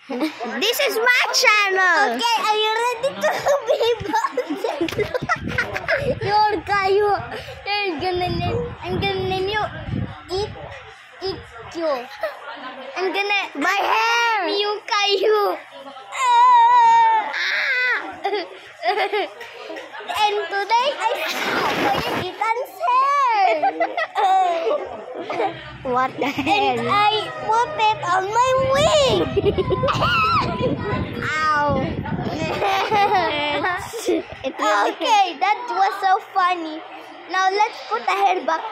This is my channel. Okay, are you ready to be bounced? You're Caillou. I'm gonna name you Eat you. I'm gonna My hair. name you Caillou. And today I saw Ethan's hair. What the And hell? I put it on my wing. Ow. Okay, that was so funny. Now let's put the hair back.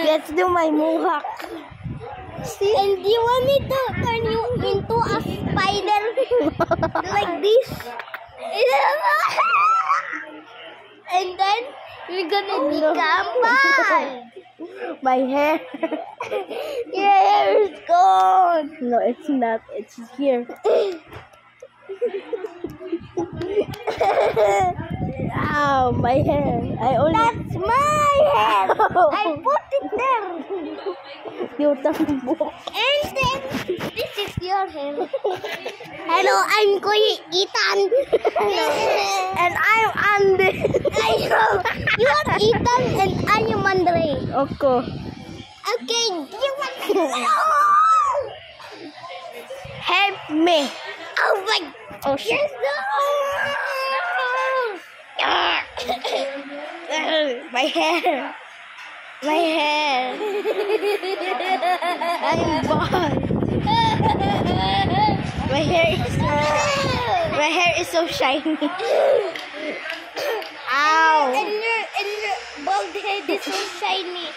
Let's do my mohawk. See? And do you want me to turn you into a spider like this? And then we're gonna become bald. My hair. Your hair is gone. No, it's not. It's here. Ow, my hair. That's my hair. I put it there. Your tambok. And then this is your hair. Hello, I'm Kuya Ethan. And I'm Andy. I know. You are Ethan and I am Andre. Okay. Okay, you want Help me. Oh my. Oh shit. Yes, My hair. My hair. I'm bald. My hair is so shiny. Ow. And your bald head is so shiny.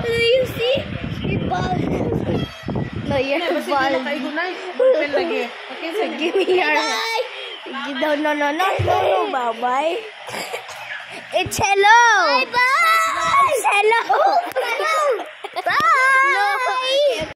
Do you see? Your bald. No, you're bald. Give me your. Bye. No, bye-bye. It's hello. Bye bye.